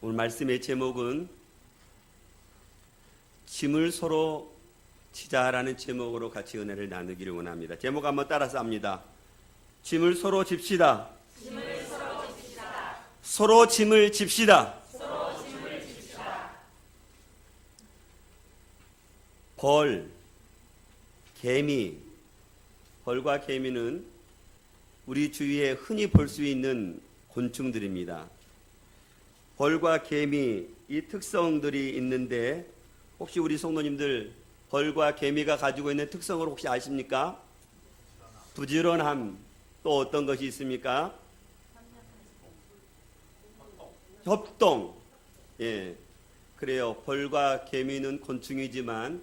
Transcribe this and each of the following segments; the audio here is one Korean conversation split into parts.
오늘 말씀의 제목은 짐을 서로 지자라는 제목으로 같이 은혜를 나누기를 원합니다. 제목 한번 따라서 합니다. 짐을 서로 집시다. 짐을 서로 집시다. 서로 짐을 집시다. 서로 짐을 집시다. 벌, 개미. 벌과 개미는 우리 주위에 흔히 볼 수 있는 곤충들입니다. 벌과 개미, 이 특성들이 있는데 혹시 우리 성도님들 벌과 개미가 가지고 있는 특성을 혹시 아십니까? 부지런함. 또 어떤 것이 있습니까? 협동. 예, 그래요. 벌과 개미는 곤충이지만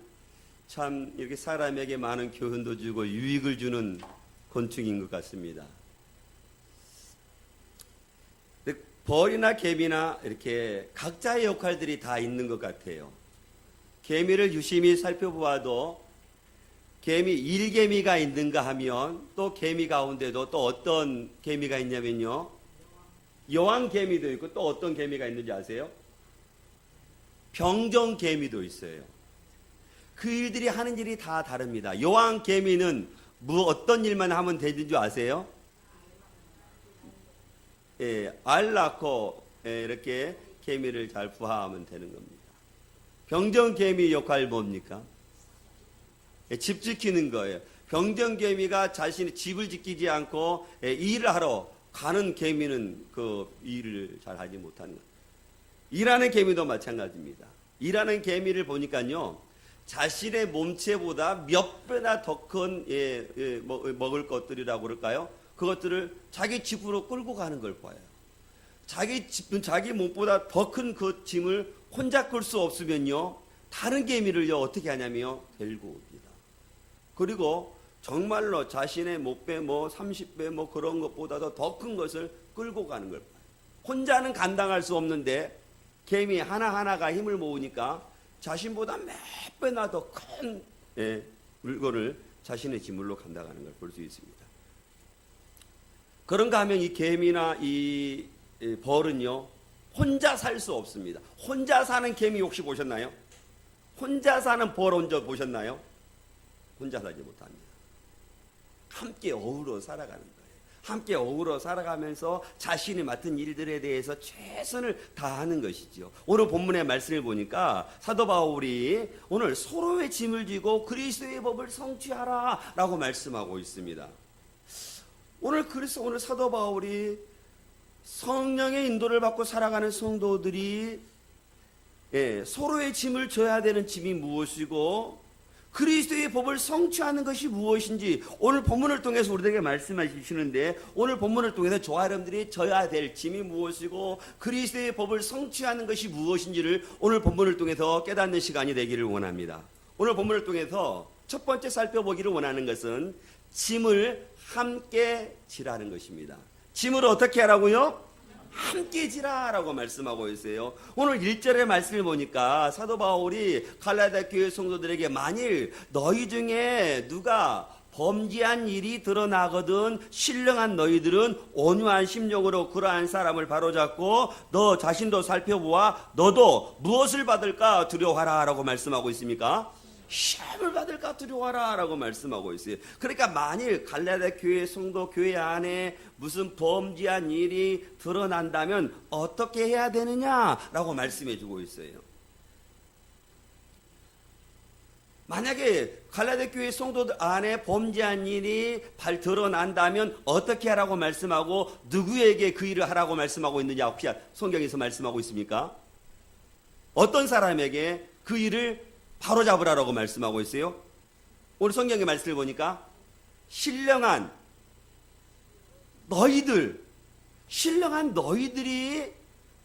참 이렇게 사람에게 많은 교훈도 주고 유익을 주는 곤충인 것 같습니다. 벌이나 개미나 이렇게 각자의 역할들이 다 있는 것 같아요. 개미를 유심히 살펴보아도 개미, 일개미가 있는가 하면 또 개미 가운데도 또 어떤 개미가 있냐면요. 여왕개미도 있고 또 어떤 개미가 있는지 아세요? 병정개미도 있어요. 그 일들이 하는 일이 다 다릅니다. 여왕개미는 어떤 일만 하면 되는 줄 아세요? 예, 알 낳고 이렇게 개미를 잘 부화하면 되는 겁니다. 병정개미 역할 뭡니까? 예, 집 지키는 거예요. 병정개미가 자신의 집을 지키지 않고 일을 하러 가는 개미는 그 일을 잘 하지 못하는 거예요. 일하는 개미도 마찬가지입니다. 일하는 개미를 보니까요, 자신의 몸체보다 몇 배나 더 큰 먹을 것들이라고 그럴까요? 그것들을 자기 집으로 끌고 가는 걸 봐요. 자기 몸보다 더 큰 그 짐을 혼자 끌 수 없으면요, 다른 개미를요 어떻게 하냐면요, 데리고 옵니다. 그리고 정말로 자신의 못 배, 30배 그런 것보다도 더 큰 것을 끌고 가는 걸 봐요. 혼자는 감당할 수 없는데 개미 하나하나가 힘을 모으니까 자신보다 몇 배나 더 큰 물건을 자신의 짐으로 감당하는 걸 볼 수 있습니다. 그런가 하면 이 개미나 이 벌은요, 혼자 살 수 없습니다. 혼자 사는 개미 혹시 보셨나요? 혼자 사는 벌 혼자 보셨나요? 혼자 살지 못합니다. 함께 어우러 살아가는 거예요. 함께 어우러 살아가면서 자신이 맡은 일들에 대해서 최선을 다하는 것이죠. 오늘 본문의 말씀을 보니까 사도 바울이 오늘 서로의 짐을 지고 그리스도의 법을 성취하라 라고 말씀하고 있습니다. 그래서 오늘 사도 바울이 성령의 인도를 받고 살아가는 성도들이 서로의 짐을 져야 되는 짐이 무엇이고 그리스도의 법을 성취하는 것이 무엇인지 오늘 본문을 통해서 우리에게 말씀하시는데, 오늘 본문을 통해서 저와 여러분들이 져야 될 짐이 무엇이고 그리스도의 법을 성취하는 것이 무엇인지를 오늘 본문을 통해서 깨닫는 시간이 되기를 원합니다. 오늘 본문을 통해서 첫 번째 살펴보기를 원하는 것은 짐을 함께 지라는 것입니다. 짐을 어떻게 하라고요? 함께 지라라고 말씀하고 있어요. 오늘 1절의 말씀을 보니까 사도 바울이 갈라디아 교회 성도들에게 만일 너희 중에 누가 범죄한 일이 드러나거든 신령한 너희들은 온유한 심령으로 그러한 사람을 바로잡고 너 자신도 살펴보아 너도 무엇을 받을까 두려워하라 라고 말씀하고 있습니까? 시험을 받을까 두려워하라 라고 말씀하고 있어요. 그러니까 만일 갈라디아 교회 성도 교회 안에 무슨 범죄한 일이 드러난다면 어떻게 해야 되느냐라고 말씀해 주고 있어요. 만약에 갈라디아 교회 성도들 안에 범죄한 일이 드러난다면 어떻게 하라고 말씀하고 누구에게 그 일을 하라고 말씀하고 있느냐 혹시 성경에서 말씀하고 있습니까? 어떤 사람에게 그 일을 바로 잡으라고 말씀하고 있어요. 오늘 성경의 말씀을 보니까 신령한 너희들이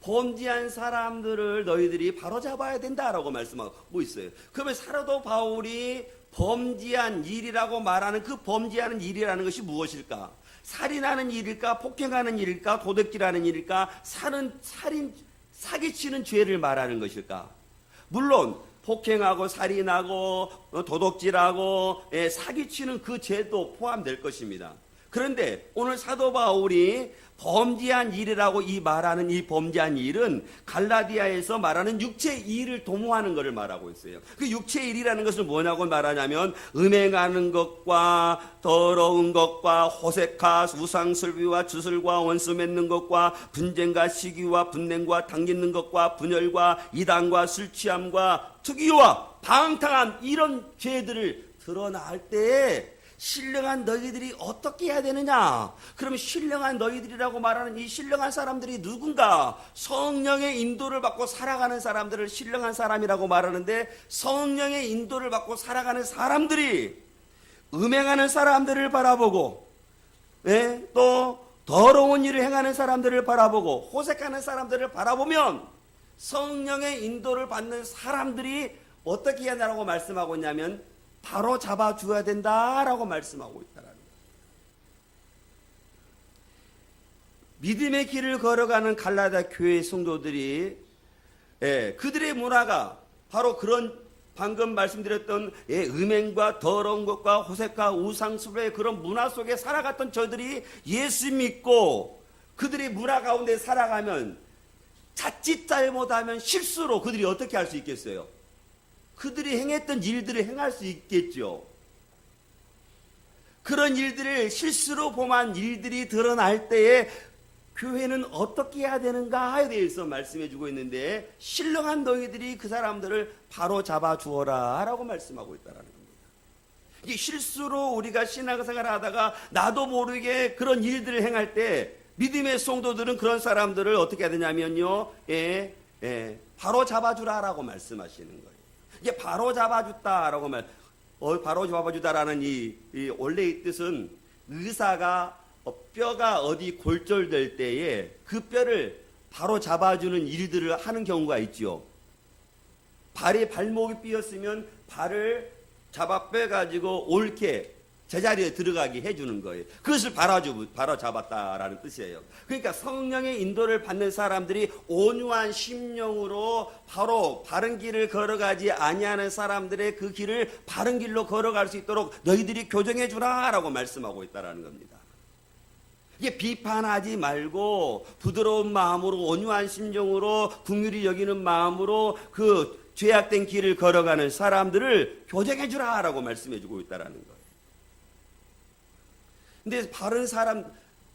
범죄한 사람들을 너희들이 바로 잡아야 된다라고 말씀하고 있어요. 그러면 사도 바울이 범죄한 일이라고 말하는 그 범죄하는 일이라는 것이 무엇일까? 살인하는 일일까? 폭행하는 일일까? 도둑질하는 일일까? 사기치는 죄를 말하는 것일까? 물론 폭행하고 살인하고 도둑질하고 사기치는 그 죄도 포함될 것입니다. 그런데 오늘 사도 바울이 범죄한 일이라고 이 말하는 이 범죄한 일은 갈라디아에서 말하는 육체의 일을 도모하는 것을 말하고 있어요. 그 육체의 일이라는 것은 뭐냐고 말하냐면 음행하는 것과 더러운 것과 호색과 우상술비와 주술과 원수 맺는 것과 분쟁과 시기와 분냉과 당기는 것과 분열과 이단과 술 취함과 특유와 방탕한 이런 죄들을 드러날 때에 신령한 너희들이 어떻게 해야 되느냐? 그러면 신령한 너희들이라고 말하는 이 신령한 사람들이 누군가? 성령의 인도를 받고 살아가는 사람들을 신령한 사람이라고 말하는데, 성령의 인도를 받고 살아가는 사람들이 음행하는 사람들을 바라보고, 또 더러운 일을 행하는 사람들을 바라보고 호색하는 사람들을 바라보면 성령의 인도를 받는 사람들이 어떻게 해야 하냐고 말씀하고 있냐면 바로 잡아줘야 된다라고 말씀하고 있다는 거예요. 믿음의 길을 걸어가는 갈라디아 교회 성도들이 그들의 문화가 바로 그런 방금 말씀드렸던 음행과 더러운 것과 호색과 우상숭배의 그런 문화 속에 살아갔던 저들이 예수 믿고 그들의 문화 가운데 살아가면 자칫 잘못하면 실수로 그들이 어떻게 할 수 있겠어요? 그들이 행했던 일들을 행할 수 있겠죠. 그런 일들을 실수로 범한 일들이 드러날 때에 교회는 어떻게 해야 되는가에 대해서 말씀해 주고 있는데, 신령한 너희들이 그 사람들을 바로 잡아 주어라 라고 말씀하고 있다는 겁니다. 이게 실수로 우리가 신앙생활을 하다가 나도 모르게 그런 일들을 행할 때 믿음의 성도들은 그런 사람들을 어떻게 해야 되냐면요, 바로 잡아주라 라고 말씀하시는 거예요. 이게 바로 잡아줬다라고 바로 잡아주다라는 이 원래의 뜻은 의사가 뼈가 어디 골절될 때에 그 뼈를 바로 잡아주는 일들을 하는 경우가 있죠. 발목이 삐었으면 발을 잡아 빼가지고 옳게 제자리에 들어가게 해주는 거예요. 그것을 바로 잡았다라는 뜻이에요. 그러니까 성령의 인도를 받는 사람들이 온유한 심령으로 바로 바른 길을 걸어가지 아니하는 사람들의 그 길을 바른 길로 걸어갈 수 있도록 너희들이 교정해 주라라고 말씀하고 있다라는 겁니다. 이게 비판하지 말고 부드러운 마음으로 온유한 심정으로 긍휼히 여기는 마음으로 그 죄악된 길을 걸어가는 사람들을 교정해 주라라고 말씀해 주고 있다라는 거예요. 근데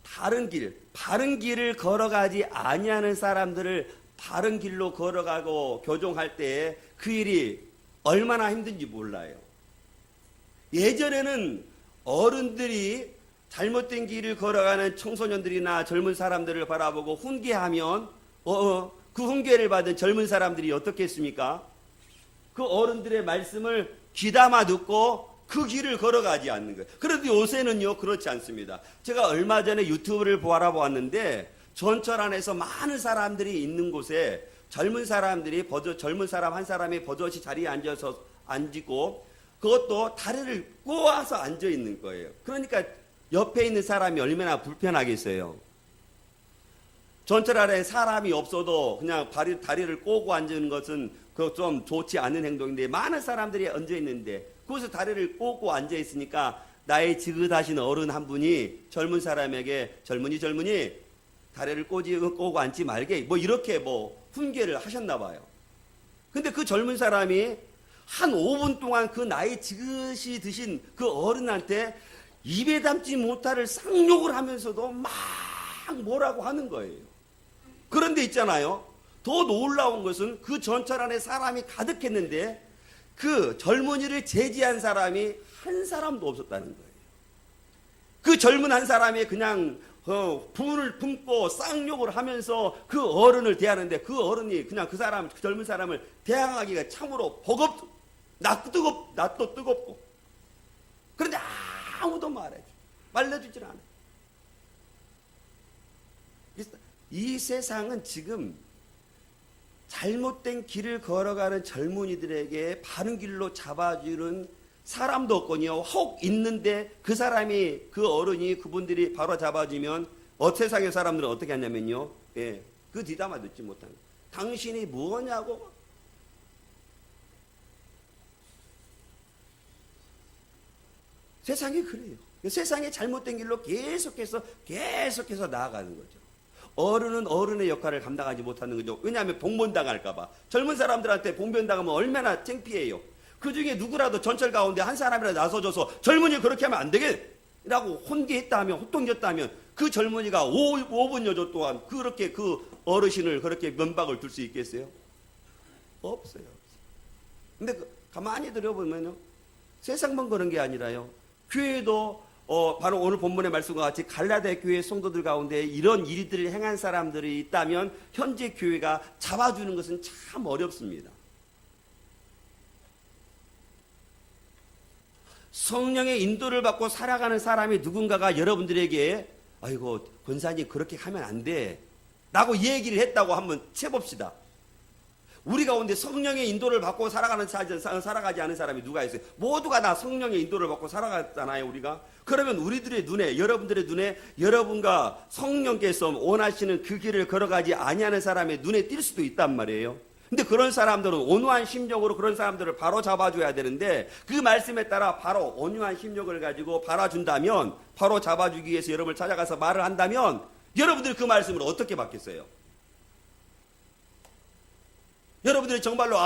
바른 길을 걸어가지 아니하는 사람들을 바른 길로 걸어가고 교정할 때 그 일이 얼마나 힘든지 몰라요. 예전에는 어른들이 잘못된 길을 걸어가는 청소년들이나 젊은 사람들을 바라보고 훈계하면 그 훈계를 받은 젊은 사람들이 어떻게 했습니까? 그 어른들의 말씀을 귀담아 듣고 그 길을 걸어가지 않는 거예요. 그런데 요새는요 그렇지 않습니다. 제가 얼마 전에 유튜브를 보았는데 전철 안에서 많은 사람들이 있는 곳에 젊은 사람 한 사람이 버젓이 자리에 앉고 그것도 다리를 꼬아서 앉아 있는 거예요. 그러니까 옆에 있는 사람이 얼마나 불편하겠어요. 전철 안에 사람이 없어도 그냥 다리를 꼬고 앉는 것은 좀 좋지 않은 행동인데, 많은 사람들이 앉아 있는데 그곳에 다리를 꼬고 앉아 있으니까 나이 지긋하신 어른 한 분이 젊은 사람에게 젊은이 다리를 꼬고 앉지 말게 이렇게 훈계를 하셨나 봐요. 근데 그 젊은 사람이 한 5분 동안 그 나이 지긋이 드신 그 어른한테 입에 담지 못할 쌍욕을 하면서도 막 뭐라고 하는 거예요. 그런데 있잖아요, 더 놀라운 것은 그 전철 안에 사람이 가득했는데 그 젊은이를 제지한 사람이 한 사람도 없었다는 거예요. 그 젊은 한 사람이 그냥 분을 품고 쌍욕을 하면서 그 어른을 대하는데, 그 어른이 그냥 그 젊은 사람을 대항하기가 참으로 버겁고 낯도 뜨겁고, 그런데 아무도 말려주질 않아요. 이 세상은 지금 잘못된 길을 걸어가는 젊은이들에게 바른 길로 잡아주는 사람도 없거니와 혹 있는데 그 사람이, 그 어른이, 그분들이 바로 잡아주면 세상의 사람들은 어떻게 하냐면요, 그 뒤담아 듣지 못하는 거예요. 당신이 뭐냐고. 세상이 그래요. 세상의 잘못된 길로 계속해서 나아가는 거죠. 어른은 어른의 역할을 감당하지 못하는 거죠. 왜냐하면 봉변당할까봐. 젊은 사람들한테 봉변당하면 얼마나 창피해요. 그 중에 누구라도 전철 가운데 한 사람이라도 나서줘서 젊은이 그렇게 하면 안 되겠라고 혼기했다 하면, 호통졌다 하면 그 젊은이가 5분 여조 동안 그렇게 그 어르신을 그렇게 면박을 둘 수 있겠어요? 없어요. 근데 가만히 들여보면요, 세상만 그런 게 아니라요, 교회도 바로 오늘 본문의 말씀과 같이 갈라디아 교회 성도들 가운데 이런 일들을 행한 사람들이 있다면 현재 교회가 잡아주는 것은 참 어렵습니다. 성령의 인도를 받고 살아가는 사람이 누군가가 여러분들에게 아이고 권사님 그렇게 하면 안 돼 라고 얘기를 했다고 한번 쳐봅시다. 우리 가운데 성령의 인도를 받고 살아가지 않은 사람이 누가 있어요? 모두가 다 성령의 인도를 받고 살아갔잖아요, 우리가. 그러면 우리들의 눈에, 여러분들의 눈에, 여러분과 성령께서 원하시는 그 길을 걸어가지 아니하는 사람의 눈에 띌 수도 있단 말이에요. 근데 그런 사람들은 온유한 심령으로 그런 사람들을 바로 잡아줘야 되는데, 그 말씀에 따라 바로 온유한 심령을 가지고 바라준다면, 바로 잡아주기 위해서 여러분을 찾아가서 말을 한다면, 여러분들이 그 말씀을 어떻게 받겠어요? 여러분들이 정말로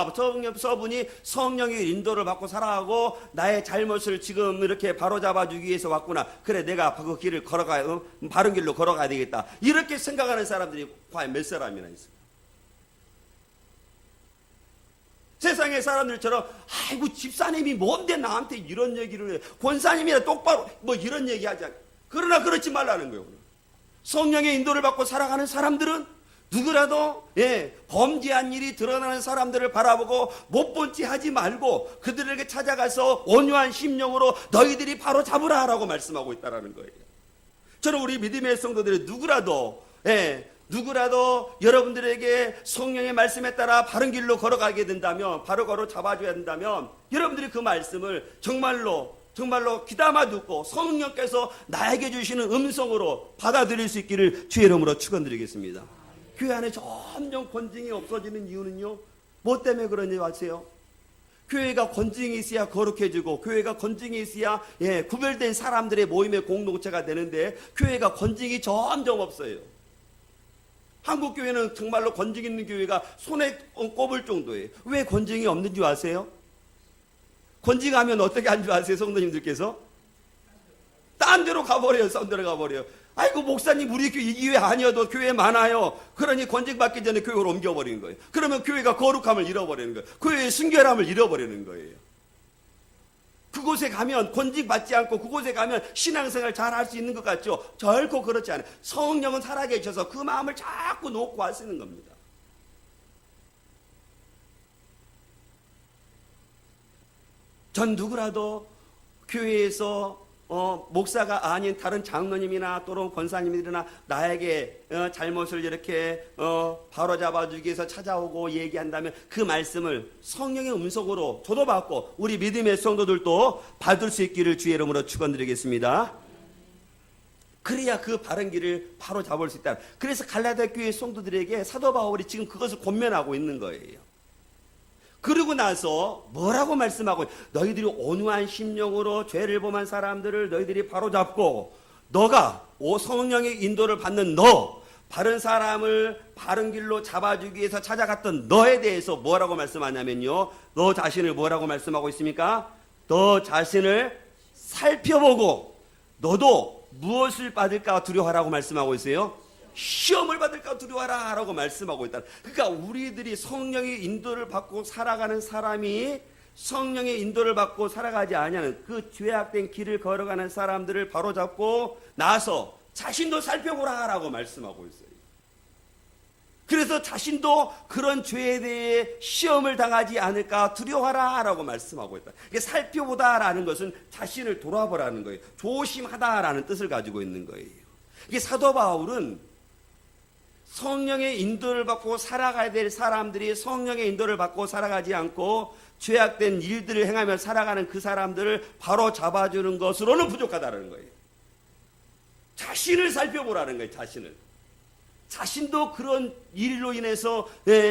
서분이 성령의 인도를 받고 살아가고 나의 잘못을 지금 이렇게 바로잡아주기 위해서 왔구나. 그래 내가 그 길을 걸어가야 바른 길로 걸어가야 되겠다. 이렇게 생각하는 사람들이 과연 몇 사람이나 있어요? 세상의 사람들처럼 아이고 집사님이 뭔데 나한테 이런 얘기를 해. 권사님이라 똑바로 뭐 이런 얘기 하지 않아. 그러나 그렇지 말라는 거예요. 성령의 인도를 받고 살아가는 사람들은 누구라도 범죄한 일이 드러나는 사람들을 바라보고 못 본 체 하지 말고 그들에게 찾아가서 온유한 심령으로 너희들이 바로 잡으라 라고 말씀하고 있다는 거예요. 저는 우리 믿음의 성도들이 누구라도 여러분들에게 성령의 말씀에 따라 바른 길로 걸어가게 된다면, 바로 잡아줘야 된다면 여러분들이 그 말씀을 정말로 귀담아 듣고 성령께서 나에게 주시는 음성으로 받아들일 수 있기를 주의 이름으로 축원드리겠습니다. 교회 안에 점점 권징이 없어지는 이유는요, 뭐 때문에 그런지 아세요? 교회가 권징이 있어야 거룩해지고, 교회가 권징이 있어야 구별된 사람들의 모임의 공동체가 되는데, 교회가 권징이 점점 없어요. 한국 교회는 정말로 권징 있는 교회가 손에 꼽을 정도예요. 왜 권징이 없는 줄 아세요? 권징하면 어떻게 한 줄 아세요, 성도님들께서? 딴 데로 가버려요. 딴 데로 가버려요. 아이고 목사님 우리 교회 이 교회 아니어도 교회 많아요. 그러니 권징받기 전에 교회로 옮겨버리는 거예요. 그러면 교회가 거룩함을 잃어버리는 거예요. 교회의 순결함을 잃어버리는 거예요. 그곳에 가면 권징받지 않고 그곳에 가면 신앙생활 잘 할 수 있는 것 같죠? 결코 그렇지 않아요. 성령은 살아계셔서 그 마음을 자꾸 놓고 하시는 겁니다. 전 누구라도 교회에서 목사가 아닌 다른 장로님이나 또는 권사님들이나 나에게 잘못을 이렇게 바로잡아주기 위해서 찾아오고 얘기한다면 그 말씀을 성령의 음성으로 저도 받고 우리 믿음의 성도들도 받을 수 있기를 주의 이름으로 축원드리겠습니다. 그래야 그 바른 길을 바로 잡을 수 있다. 그래서 갈라디아 교회 성도들에게 사도 바울이 지금 그것을 권면하고 있는 거예요. 그러고 나서 뭐라고 말씀하고, 너희들이 온유한 심령으로 죄를 범한 사람들을 너희들이 바로잡고, 너가 성령의 인도를 받는 너, 바른 사람을 바른 길로 잡아주기 위해서 찾아갔던 너에 대해서 뭐라고 말씀하냐면요, 너 자신을 뭐라고 말씀하고 있습니까? 너 자신을 살펴보고 너도 무엇을 받을까 두려워하라고 말씀하고 있어요. 시험을 받을까 두려워하라 라고 말씀하고 있다. 그러니까 우리들이 성령의 인도를 받고 살아가는 사람이 성령의 인도를 받고 살아가지 아니하는 그 죄악된 길을 걸어가는 사람들을 바로잡고 나서 자신도 살펴보라 라고 말씀하고 있어요. 그래서 자신도 그런 죄에 대해 시험을 당하지 않을까 두려워하라 라고 말씀하고 있다. 이게 살펴보다 라는 것은 자신을 돌아보라는 거예요. 조심하다 라는 뜻을 가지고 있는 거예요. 이게 사도 바울은 성령의 인도를 받고 살아가야 될 사람들이 성령의 인도를 받고 살아가지 않고 죄악된 일들을 행하며 살아가는 그 사람들을 바로 잡아주는 것으로는 부족하다는 거예요. 자신을 살펴보라는 거예요. 자신도 그런 일로 인해서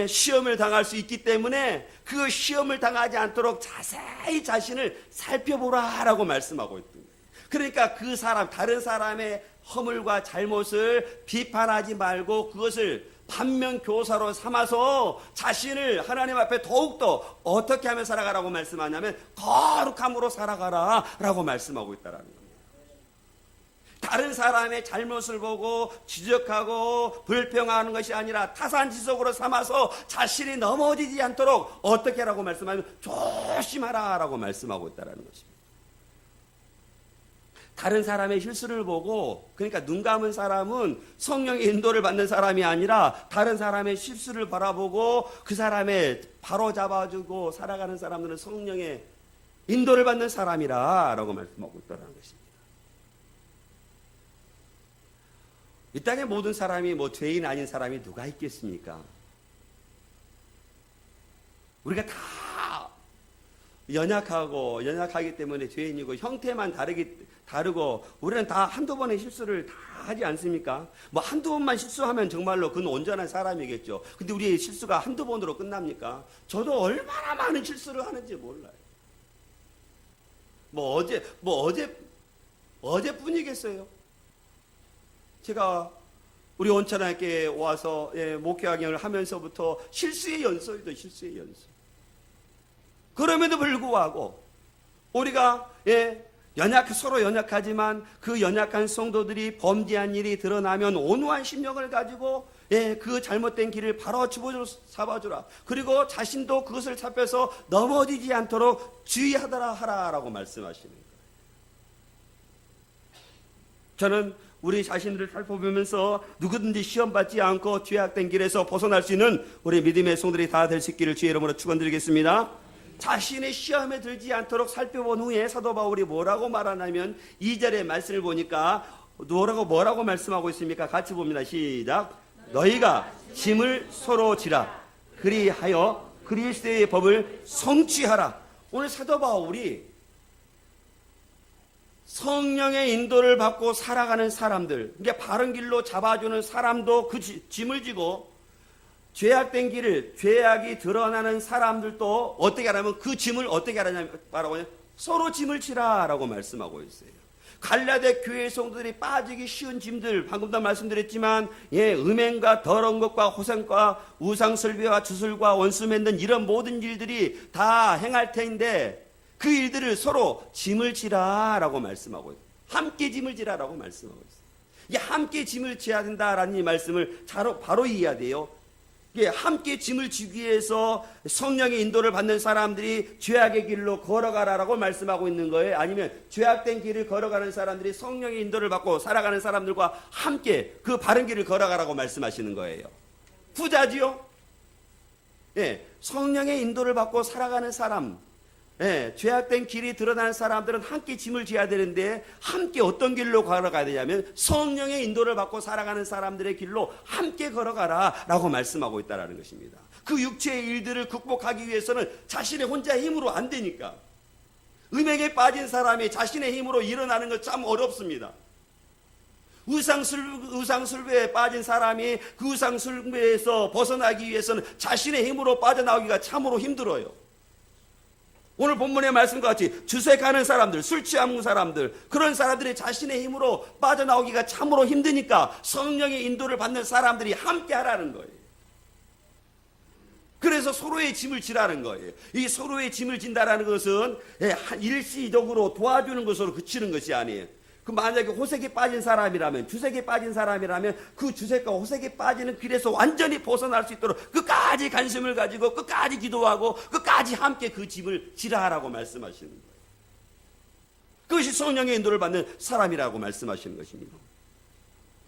시험을 당할 수 있기 때문에 그 시험을 당하지 않도록 자세히 자신을 살펴보라 라고 말씀하고 있던 거예요. 그러니까 그 사람, 다른 사람의 허물과 잘못을 비판하지 말고 그것을 반면교사로 삼아서 자신을 하나님 앞에 더욱더 어떻게 하면 살아가라고 말씀하냐면 거룩함으로 살아가라 라고 말씀하고 있다는 겁니다. 다른 사람의 잘못을 보고 지적하고 불평하는 것이 아니라 타산지석으로 삼아서 자신이 넘어지지 않도록 어떻게 하라고 말씀하면 조심하라 라고 말씀하고 있다는 것입니다. 다른 사람의 실수를 보고, 그러니까 눈 감은 사람은 성령의 인도를 받는 사람이 아니라 다른 사람의 실수를 바라보고 그 사람의 바로 잡아주고 살아가는 사람들은 성령의 인도를 받는 사람이라 라고 말씀하고 있다는 것입니다. 이 땅의 모든 사람이 뭐 죄인 아닌 사람이 누가 있겠습니까? 우리가 다 연약하기 때문에 죄인이고 형태만 다르고 우리는 다 한두 번의 실수를 다 하지 않습니까? 뭐 한두 번만 실수하면 정말로 그는 온전한 사람이겠죠. 근데 우리의 실수가 한두 번으로 끝납니까? 저도 얼마나 많은 실수를 하는지 몰라요. 어제뿐이겠어요. 제가 우리 온천하게 와서 목회학연을 하면서부터 실수의 연속이죠. 실수의 연속. 그럼에도 불구하고 우리가 서로 연약하지만 그 연약한 성도들이 범죄한 일이 드러나면 온유한 심령을 가지고 그 잘못된 길을 바로 잡아주라. 그리고 자신도 그것을 잡혀서 넘어지지 않도록 주의하더라 하라라고 말씀하시는 거예요. 저는 우리 자신들을 살펴보면서 누구든지 시험받지 않고 죄악된 길에서 벗어날 수 있는 우리 믿음의 성도들이 다 될 수 있기를 주의 이름으로 축원드리겠습니다. 자신의 시험에 들지 않도록 살펴본 후에 사도 바울이 뭐라고 말하냐면 2절의 말씀을 보니까 뭐라고 말씀하고 있습니까? 같이 봅니다. 시작. 너희가 짐을 서로 지라. 그리하여 그리스도의 법을 성취하라. 오늘 사도 바울이 성령의 인도를 받고 살아가는 사람들, 그러니까 바른 길로 잡아주는 사람도 그 짐을 지고 죄악된 길을, 죄악이 드러나는 사람들도 어떻게 하냐면 그 짐을 어떻게 하냐면 서로 짐을 지라라고 말씀하고 있어요. 갈라데 교회 성도들이 빠지기 쉬운 짐들, 방금도 말씀드렸지만 음행과 더러운 것과 호생과 우상설비와 주술과 원수 맺는 이런 모든 일들이 다 행할 텐데 그 일들을 서로 짐을 지라라고 말씀하고 있어요. 함께 짐을 지라라고 말씀하고 있어요. 함께 짐을 지어야 된다라는 이 말씀을 바로 이해해야 돼요. 함께 짐을 지기 위해서 성령의 인도를 받는 사람들이 죄악의 길로 걸어가라라고 말씀하고 있는 거예요? 아니면 죄악된 길을 걸어가는 사람들이 성령의 인도를 받고 살아가는 사람들과 함께 그 바른 길을 걸어가라고 말씀하시는 거예요? 후자지요? 성령의 인도를 받고 살아가는 사람, 죄악된 길이 드러나는 사람들은 함께 짐을 지어야 되는데 함께 어떤 길로 걸어가야 되냐면 성령의 인도를 받고 살아가는 사람들의 길로 함께 걸어가라 라고 말씀하고 있다는 것입니다. 그 육체의 일들을 극복하기 위해서는 자신의 혼자 힘으로 안 되니까. 음행에 빠진 사람이 자신의 힘으로 일어나는 건 참 어렵습니다. 우상술배에 빠진 사람이 그 우상술배에서 벗어나기 위해서는 자신의 힘으로 빠져나오기가 참으로 힘들어요. 오늘 본문의 말씀과 같이 주색하는 사람들, 술 취한 사람들, 그런 사람들이 자신의 힘으로 빠져나오기가 참으로 힘드니까 성령의 인도를 받는 사람들이 함께 하라는 거예요. 그래서 서로의 짐을 지라는 거예요. 이 서로의 짐을 진다라는 것은 일시적으로 도와주는 것으로 그치는 것이 아니에요. 그 만약에 호색에 빠진 사람이라면, 주색에 빠진 사람이라면 그 주색과 호색에 빠지는 길에서 완전히 벗어날 수 있도록 끝까지 관심을 가지고 끝까지 기도하고 끝까지 함께 그 짐을 지라라고 말씀하시는 거예요. 그것이 성령의 인도를 받는 사람이라고 말씀하시는 것입니다.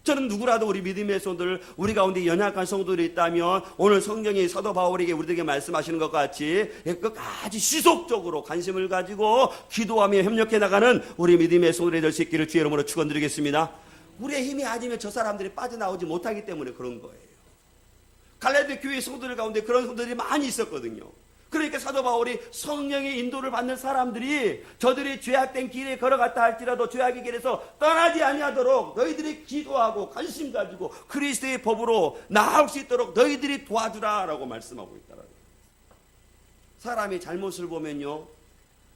저는 누구라도 우리 믿음의 성도들, 우리 가운데 연약한 성도들이 있다면 오늘 성령이 사도 바울에게 우리에게 말씀하시는 것 같이 끝까지 지속적으로 관심을 가지고 기도하며 협력해 나가는 우리 믿음의 성도들이 될 수 있기를 주의 이름으로 축원드리겠습니다. 우리의 힘이 아니면 저 사람들이 빠져나오지 못하기 때문에 그런 거예요. 갈라디아 교회 성도들 가운데 그런 성도들이 많이 있었거든요. 그러니까 사도 바울이 성령의 인도를 받는 사람들이 저들이 죄악된 길에 걸어갔다 할지라도 죄악의 길에서 떠나지 아니하도록 너희들이 기도하고 관심 가지고 그리스도의 법으로 나아올 수 있도록 너희들이 도와주라라고 말씀하고 있다라는 거예요. 사람이 잘못을 보면요,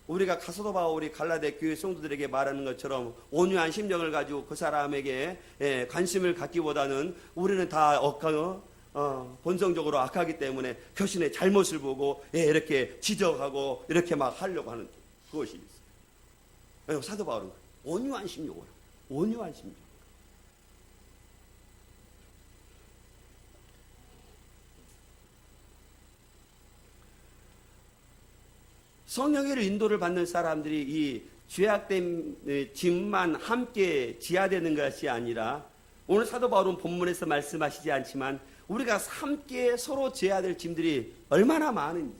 우리가 사도 바울이 갈라디아 교회 성도들에게 말하는 것처럼 온유한 심령을 가지고 그 사람에게 관심을 갖기보다는 우리는 다 본성적으로 악하기 때문에 교신의 잘못을 보고 이렇게 지적하고 이렇게 막 하려고 하는 그것이 있어요. 사도 바울은 온유한 심령으로, 온유한 심령. 성령의 인도를 받는 사람들이 이 죄악된 짐만 함께 지어야 되는 것이 아니라, 오늘 사도 바울은 본문에서 말씀하시지 않지만 우리가 함께 서로 지어야 될 짐들이 얼마나 많은지,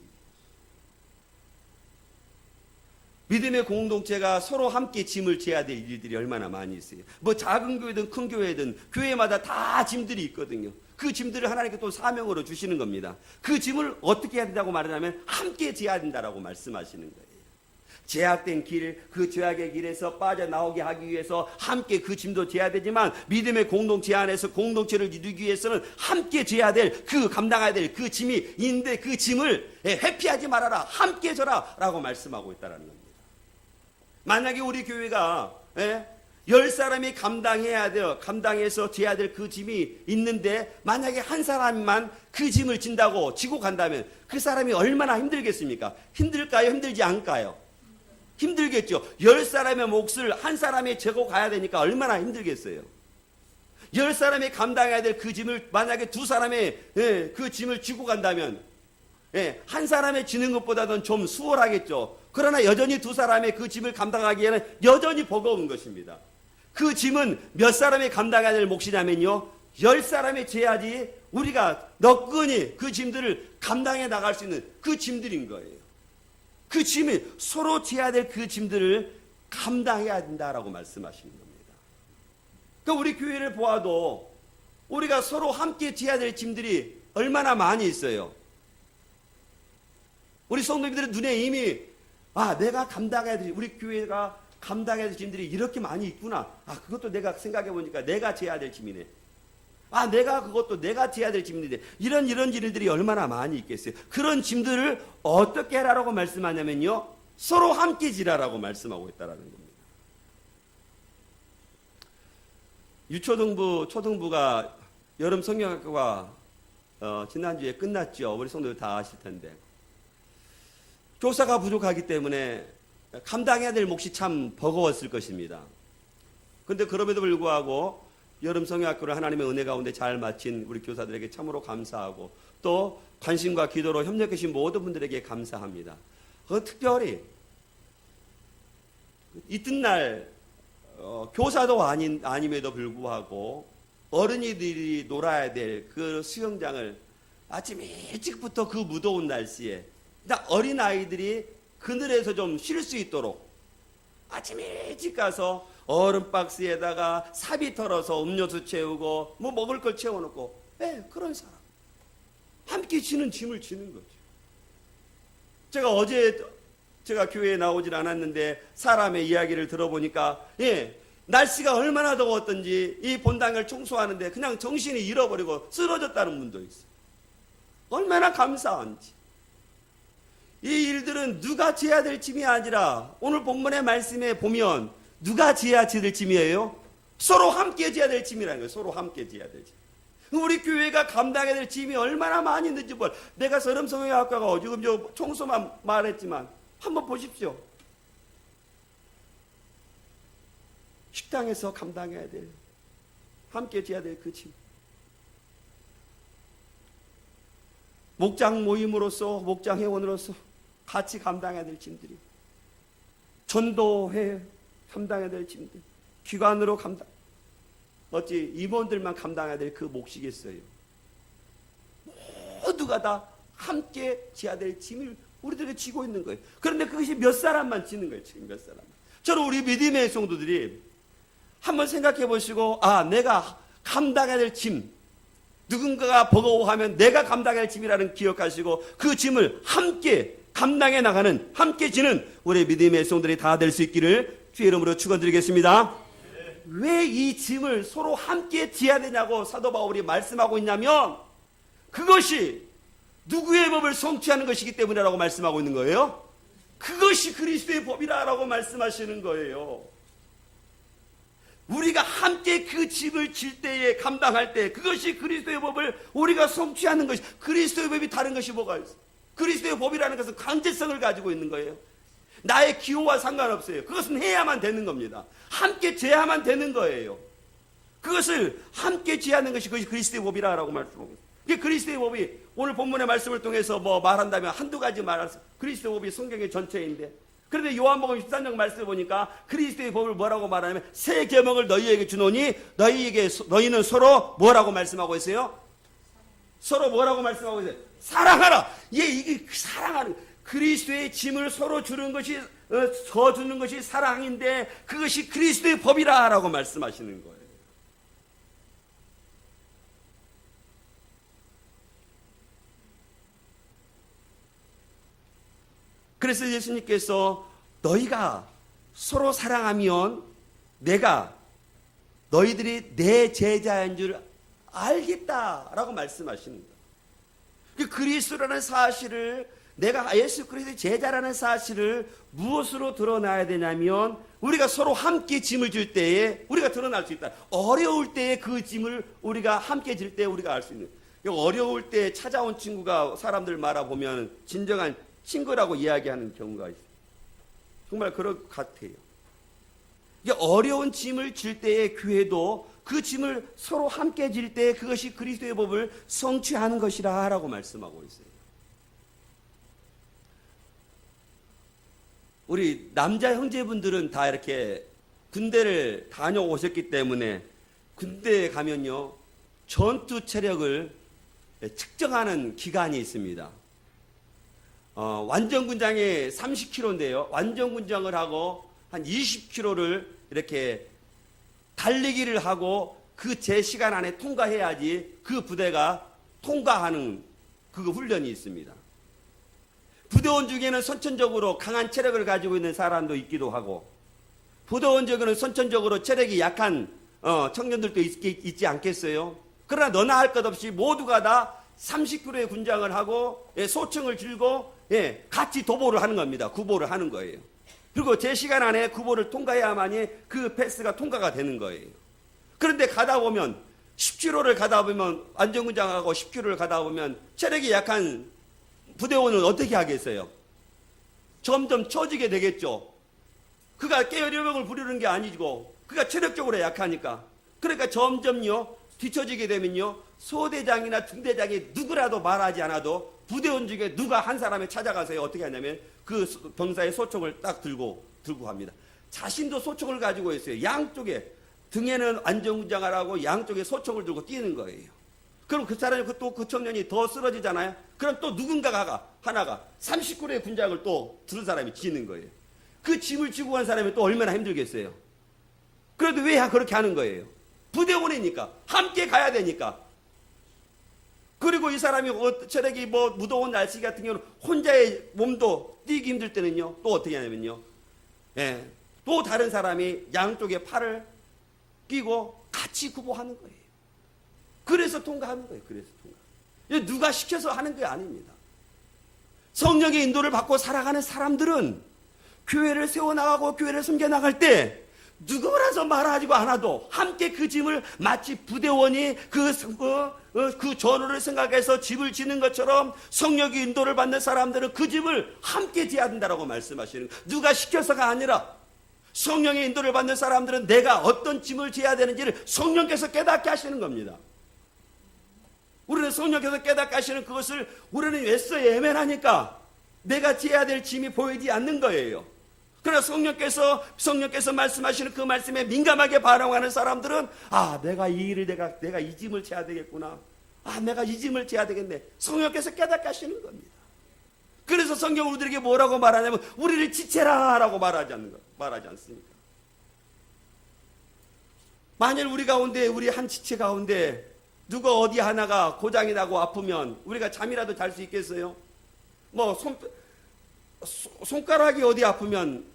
믿음의 공동체가 서로 함께 짐을 지어야 될 일들이 얼마나 많이 있어요. 뭐 작은 교회든 큰 교회든 교회마다 다 짐들이 있거든요. 그 짐들을 하나님께 또 사명으로 주시는 겁니다. 그 짐을 어떻게 해야 된다고 말하냐면 함께 지어야 된다라고 말씀하시는 거예요. 죄악된 길, 그 죄악의 길에서 빠져나오게 하기 위해서 함께 그 짐도 져야 되지만, 믿음의 공동체 안에서 공동체를 이루기 위해서는 함께 져야 될, 감당해야 될 그 짐이 있는데 그 짐을 회피하지 말아라, 함께 져라 라고 말씀하고 있다는 겁니다. 만약에 우리 교회가 10사람이 감당해서 져야 될 그 짐이 있는데, 만약에 한 사람만 그 짐을 진다고 지고 간다면 그 사람이 얼마나 힘들겠습니까? 힘들까요? 힘들지 않을까요? 힘들겠죠. 10사람의 몫을 한 사람이 재고 가야 되니까 얼마나 힘들겠어요. 10사람이 감당해야 될 그 짐을 만약에 2사람이 그 짐을 지고 간다면 한 사람의 지는 것보다는 좀 수월하겠죠. 그러나 여전히 2사람의 그 짐을 감당하기에는 여전히 버거운 것입니다. 그 짐은 몇 사람이 감당해야 될 몫이냐면요, 10사람이 져야지 우리가 너끈히 그 짐들을 감당해 나갈 수 있는 그 짐들인 거예요. 그 짐이 서로 져야 될 그 짐들을 감당해야 된다라고 말씀하시는 겁니다. 그러니까 우리 교회를 보아도 우리가 서로 함께 져야 될 짐들이 얼마나 많이 있어요. 우리 성도님들의 눈에 이미 내가 감당해야 될, 우리 교회가 감당해야 될 짐들이 이렇게 많이 있구나. 그것도 내가 생각해 보니까 내가 져야 될 짐이네. 그것도 내가 져야 될 짐인데, 이런 일들이 얼마나 많이 있겠어요. 그런 짐들을 어떻게 하라고 말씀하냐면요, 서로 함께 지라라고 말씀하고 있다라는 겁니다. 유초등부, 초등부가 여름 성경학교가 지난주에 끝났죠. 우리 성도들 다 아실 텐데. 교사가 부족하기 때문에 감당해야 될 몫이 참 버거웠을 것입니다. 그런데 그럼에도 불구하고 여름 성경학교를 하나님의 은혜 가운데 잘 마친 우리 교사들에게 참으로 감사하고, 또 관심과 기도로 협력해 주신 모든 분들에게 감사합니다. 특별히 이튿날 교사도 아님에도 불구하고 어린이들이 놀아야 될 그 수영장을 아침 일찍부터 그 무더운 날씨에 어린아이들이 그늘에서 좀 쉴 수 있도록 아침 일찍 가서 얼음 박스에다가 사비 털어서 음료수 채우고 뭐 먹을 걸 채워놓고, 그런 사람 함께 지는 짐을 지는 거죠. 제가 어제 교회에 나오질 않았는데 사람의 이야기를 들어보니까 날씨가 얼마나 더웠던지 이 본당을 청소하는데 그냥 정신이 잃어버리고 쓰러졌다는 분도 있어요. 얼마나 감사한지. 이 일들은 누가 지어야 될 짐이 아니라, 오늘 본문의 말씀에 보면 누가 지어야 될 짐이에요? 서로 함께 지어야 될 짐이라는 거예요. 서로 함께 지어야 될 짐. 우리 교회가 감당해야 될 짐이 얼마나 많이 있는지 내가 서름성형학과가 지금 청소만 말했지만 한번 보십시오. 식당에서 감당해야 될, 함께 지어야 될 그 짐. 목장 모임으로서, 목장 회원으로서 같이 감당해야 될 짐들이, 전도회 감당해야 될 짐들, 기관으로 어찌 임원들만 감당해야 될 그 몫이겠어요. 모두가 다 함께 지어야 될 짐을 우리들이 지고 있는 거예요. 그런데 그것이 몇 사람만 지는 거예요. 지금 몇 사람. 저는 우리 믿음의 성도들이 한번 생각해 보시고, 내가 감당해야 될 짐, 누군가가 버거워하면 내가 감당해야 할 짐이라는 기억하시고 그 짐을 함께 감당해 나가는, 함께 지는 우리 믿음의 성도들이 다 될 수 있기를 주의 이름으로 축원드리겠습니다. 왜 이 짐을 서로 함께 지어야 되냐고 사도 바울이 말씀하고 있냐면, 그것이 누구의 법을 성취하는 것이기 때문이라고 말씀하고 있는 거예요. 그것이 그리스도의 법이라고 말씀하시는 거예요. 우리가 함께 그 짐을 질 때에, 감당할 때, 그것이 그리스도의 법을 우리가 성취하는 것이, 그리스도의 법이 다른 것이 뭐가 있어요? 그리스도의 법이라는 것은 강제성을 가지고 있는 거예요. 나의 기호와 상관없어요. 그것은 해야만 되는 겁니다. 함께 재야만 되는 거예요. 그것을 함께 지하는 것이 그것이 그리스도의 법이라고 말씀하고 있어요. 이게 그리스도의 법이 오늘 본문의 말씀을 통해서 뭐 말한다면 한두 가지 말해서 그리스도의 법이 성경의 전체인데, 그런데 요한복음 13장 말씀을 보니까 그리스도의 법을 뭐라고 말하냐면 새 계명을 너희에게 주노니 너희는 서로 뭐라고 말씀하고 있어요? 서로 뭐라고 말씀하고 있어요? 사랑하라. 이게 사랑하는, 그리스도의 짐을 서로 주는 것이 져주는 것이 사랑인데 그것이 그리스도의 법이라고 말씀하시는 거예요. 그래서 예수님께서 너희가 서로 사랑하면 내가 너희들이 내 제자인 줄 알겠다라고 말씀하시는 거예요. 그리스도라는 사실을, 내가 예수 그리스도의 제자라는 사실을 무엇으로 드러나야 되냐면 우리가 서로 함께 짐을 질 때에 우리가 드러날 수 있다. 어려울 때에 그 짐을 우리가 함께 질 때 우리가 알 수 있는, 어려울 때 찾아온 친구가 사람들 말아보면 진정한 친구라고 이야기하는 경우가 있어요. 정말 그럴 것 같아요. 이게 어려운 짐을 질 때의 교회도 그 짐을 서로 함께 질 때 그것이 그리스도의 법을 성취하는 것이라 라고 말씀하고 있어요. 우리 남자 형제분들은 다 이렇게 군대를 다녀오셨기 때문에 군대에 가면요, 전투 체력을 측정하는 기간이 있습니다. 완전군장이 30km인데요. 완전군장을 하고 한 20km를 이렇게 달리기를 하고 그 제 시간 안에 통과해야지 그 부대가 통과하는 그 훈련이 있습니다. 부대원 중에는 선천적으로 강한 체력을 가지고 있는 사람도 있기도 하고, 부대원 중에는 선천적으로 체력이 약한 청년들도 있지 않겠어요? 그러나 너나 할 것 없이 모두가 다 30km의 군장을 하고 소총을 들고 같이 도보를 하는 겁니다. 구보를 하는 거예요. 그리고 제 시간 안에 구보를 통과해야만이 그 패스가 통과가 되는 거예요. 그런데 가다 보면 10km를 가다 보면, 안전군장하고 10km를 가다 보면 체력이 약한 부대원은 어떻게 하겠어요? 점점 처지게 되겠죠. 그가 깨어리명을 부리는 게 아니고 그가 체력적으로 약하니까. 그러니까 점점요 뒤처지게 되면요, 소대장이나 중대장이 누구라도 말하지 않아도 부대원 중에 누가 한 사람이 찾아가서 어떻게 하냐면 그 병사의 소총을 딱 들고 갑니다. 자신도 소총을 가지고 있어요. 양쪽에 등에는 안전군장을 하고 양쪽에 소총을 들고 뛰는 거예요. 그럼 그 사람이 또 그 청년이 더 쓰러지잖아요. 그럼 또 누군가가 하나가 30km의 군장을 또 들은 사람이 지는 거예요. 그 짐을 지고 간 사람이 또 얼마나 힘들겠어요. 그래도 왜 그렇게 하는 거예요? 부대원이니까, 함께 가야 되니까. 그리고 이 사람이 체력이 무더운 날씨 같은 경우는 혼자의 몸도 뛰기 힘들 때는요, 또 어떻게 하냐면요, 또 다른 사람이 양쪽에 팔을 끼고 같이 구보하는 거예요. 그래서 통과하는 거예요. 그래서 통과. 누가 시켜서 하는 게 아닙니다. 성령의 인도를 받고 살아가는 사람들은 교회를 세워나가고 교회를 섬겨나갈 때 누구라서 말하지도 않아도 함께 그 짐을, 마치 부대원이 그 전우를 생각해서 짐을 지는 것처럼 성령의 인도를 받는 사람들은 그 짐을 함께 지어야 된다고 말씀하시는 거예요. 누가 시켜서가 아니라 성령의 인도를 받는 사람들은 내가 어떤 짐을 지어야 되는지를 성령께서 깨닫게 하시는 겁니다. 우리는 성령께서 깨닫게 하시는 그것을 우리는 애써 예면하니까 내가 지어야 될 짐이 보이지 않는 거예요. 그러나 성령께서 말씀하시는 그 말씀에 민감하게 반응하는 사람들은, 내가 이 일을 내가 이 짐을 져야 되겠구나. 내가 이 짐을 져야 되겠네. 성령께서 깨닫게 하시는 겁니다. 그래서 성경 우리들에게 뭐라고 말하냐면 우리를 지체라라고 말하지 않습니까? 만일 우리 가운데, 우리 한 지체 가운데 누가 어디 하나가 고장이 나고 아프면 우리가 잠이라도 잘 수 있겠어요? 손가락이 어디 아프면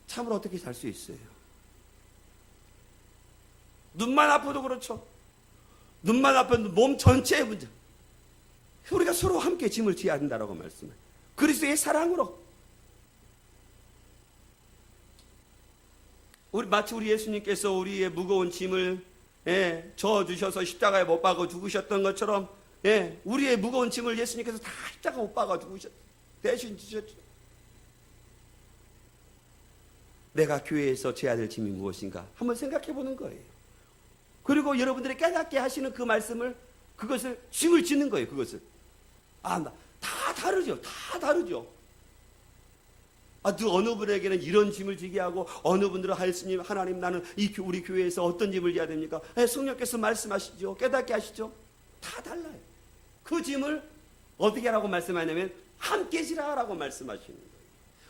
잠을 어떻게 잘 수 있어요? 눈만 아파도 그렇죠. 눈만 아파도 몸 전체의 문제. 우리가 서로 함께 짐을 지어야 한다고 말씀해요. 그리스도의 사랑으로 마치 우리 예수님께서 우리의 무거운 짐을 져 주셔서 십자가에 못 박아 죽으셨던 것처럼 우리의 무거운 짐을 예수님께서 다 십자가 못 박아 대신 주셨죠. 내가 교회에서 져야 될 짐이 무엇인가 한번 생각해 보는 거예요. 그리고 여러분들이 깨닫게 하시는 그 말씀을 그것을 짐을 짓는 거예요. 그것을 다 다르죠. 다 다르죠. 어느 분에게는 이런 짐을 지게 하고 어느 분들은 예수님 하나님 나는 우리 교회에서 어떤 짐을 져야 됩니까? 성령께서 말씀하시죠. 깨닫게 하시죠. 다 달라요. 그 짐을 어떻게 하라고 말씀하냐면 함께 지라라고 말씀하시는 거예요.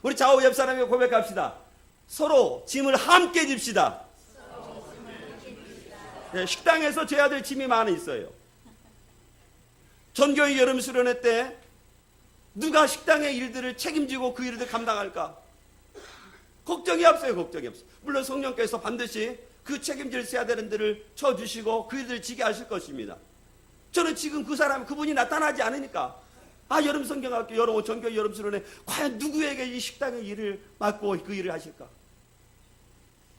우리 좌우 옆 사람에게 고백합시다. 서로 짐을 함께 집시다. 식당에서 져야 될 짐이 많이 있어요. 전교회 여름 수련회 때 누가 식당의 일들을 책임지고 그 일을 감당할까? 걱정이 없어요. 걱정이 없어요. 물론 성령께서 반드시 그 책임질 해야 되는 데를 쳐주시고 그 일들을 지게 하실 것입니다. 저는 지금 그분이 나타나지 않으니까 여름 성경학교 전교회 여름 수련회 과연 누구에게 이 식당의 일을 맡고 그 일을 하실까?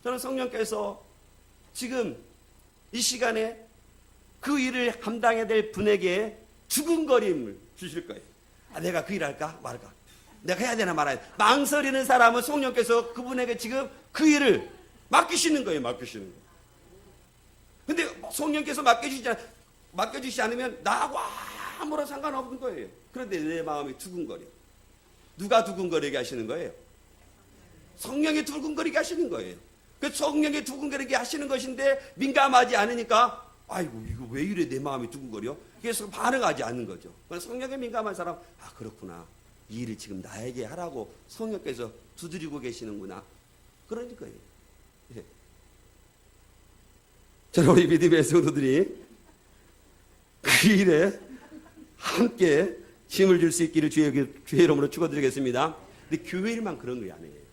저는 성령께서 지금 이 시간에 그 일을 감당해야 될 분에게 두근거림을 주실 거예요. 내가 그 일을 할까 말까? 내가 해야 되나 말아야 돼. 망설이는 사람은 성령께서 그분에게 지금 그 일을 맡기시는 거예요. 맡기시는 거예요. 근데 성령께서 맡겨주시지 않으면 나하고 아무런 상관없는 거예요. 그런데 내 마음이 두근거려. 누가 두근거리게 하시는 거예요? 성령이 두근거리게 하시는 거예요. 그 성령이 두근거리게 하시는 것인데 민감하지 않으니까 아이고 이거 왜 이래 내 마음이 두근거려? 그래서 반응하지 않는 거죠. 성령에 민감한 사람 그렇구나. 이 일을 지금 나에게 하라고 성령께서 두드리고 계시는구나. 그러는 거예요. 저는 우리 믿음의 성도들이 그 일에 함께 힘을 줄 수 있기를 주의 이름으로 축원드리겠습니다. 근데 교회 일만 그런 게 아니에요.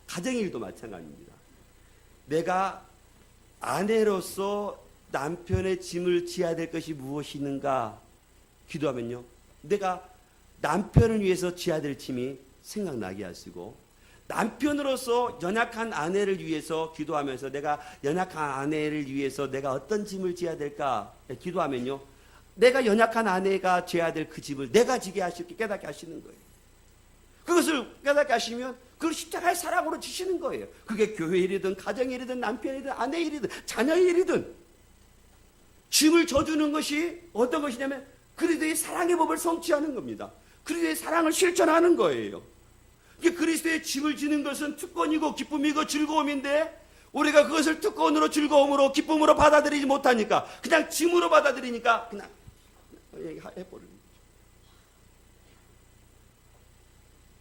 가정 일도 마찬가지입니다. 내가 아내로서 남편의 짐을 지어야 될 것이 무엇이 있는가 기도하면요. 내가 남편을 위해서 지어야 될 짐이 생각나게 하시고 남편으로서 연약한 아내를 위해서 기도하면서 내가 연약한 아내를 위해서 내가 어떤 짐을 지어야 될까 기도하면요. 내가 연약한 아내가 져야 될 그 짐을 내가 지게 하시게 깨닫게 하시는 거예요. 그것을 깨닫게 하시면 그걸 십자가의 사랑으로 지시는 거예요. 그게 교회 일이든 가정 일이든 남편 일이든 아내 일이든 자녀 일이든 짐을 져주는 것이 어떤 것이냐면 그리스도의 사랑의 법을 성취하는 겁니다. 그리스도의 사랑을 실천하는 거예요. 이게 그리스도의 짐을 지는 것은 특권이고 기쁨이고 즐거움인데 우리가 그것을 특권으로 즐거움으로 기쁨으로 받아들이지 못하니까 그냥 짐으로 받아들이니까 그냥 해버리는 거죠.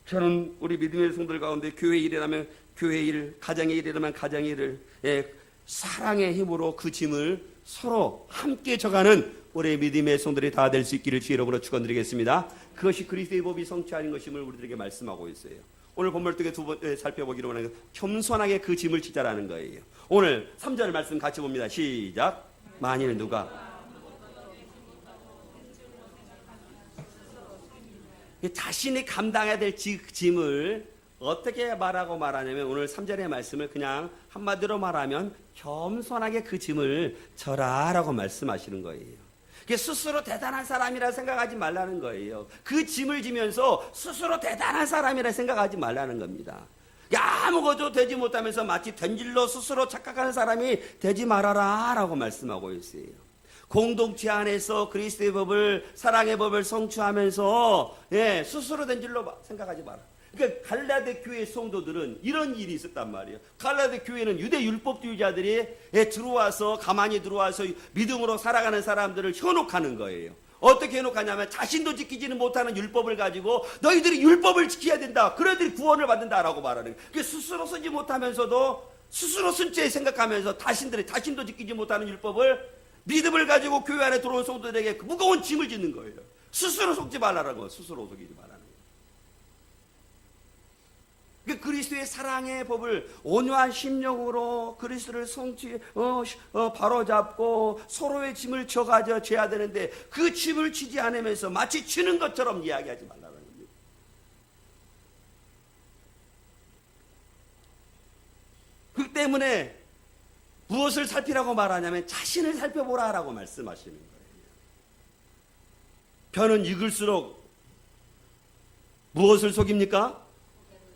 저는 우리 믿음의 성도들 가운데 교회 일이라면 교회 일, 가정의 일이라면 가정의 일을 사랑의 힘으로 그 짐을 서로 함께 져가는 우리 믿음의 성도들이 다 될 수 있기를 주의 이름으로 축원드리겠습니다. 그것이 그리스도의 법이 성취하는 것임을 우리들에게 말씀하고 있어요. 오늘 본문 속에 두 번 살펴보기로 하는 겸손하게 그 짐을 지자라는 거예요. 오늘 3절 말씀 같이 봅니다. 시작. 만일 누가 자신이 감당해야 될 짐을 어떻게 말하냐면 오늘 3절의 말씀을 그냥 한마디로 말하면 겸손하게 그 짐을 져라라고 말씀하시는 거예요. 스스로 대단한 사람이라 생각하지 말라는 거예요. 그 짐을 지면서 스스로 대단한 사람이라 생각하지 말라는 겁니다. 아무것도 되지 못하면서 마치 된질로 스스로 착각하는 사람이 되지 말아라 라고 말씀하고 있어요. 공동체 안에서 그리스도의 법을 사랑의 법을 성취하면서 스스로 된질로 생각하지 마라. 그러니까 갈라데 교회 성도들은 이런 일이 있었단 말이에요. 갈라데 교회는 유대 율법주의자들이 들어와서 가만히 들어와서 믿음으로 살아가는 사람들을 현혹하는 거예요. 어떻게 현혹하냐면 자신도 지키지는 못하는 율법을 가지고 너희들이 율법을 지켜야 된다. 그래야들이 구원을 받는다라고 말하는 거예요. 그러니까 스스로 쓰지 못하면서도 스스로 쓴 죄 생각하면서 자신도 지키지 못하는 율법을 믿음을 가지고 교회 안에 들어온 성도들에게 그 무거운 짐을 짓는 거예요. 스스로 속지 말라는 거예요. 스스로 속이지 말라는 거예요. 그리스도의 사랑의 법을 온유한 심령으로 그리스도를 바로잡고 서로의 짐을 져야 되는데 그 짐을 지지 않으면서 마치 지는 것처럼 이야기하지 말라는 겁니다. 그 때문에 무엇을 살피라고 말하냐면 자신을 살펴보라라고 말씀하시는 거예요. 벼는 익을수록 무엇을 속입니까?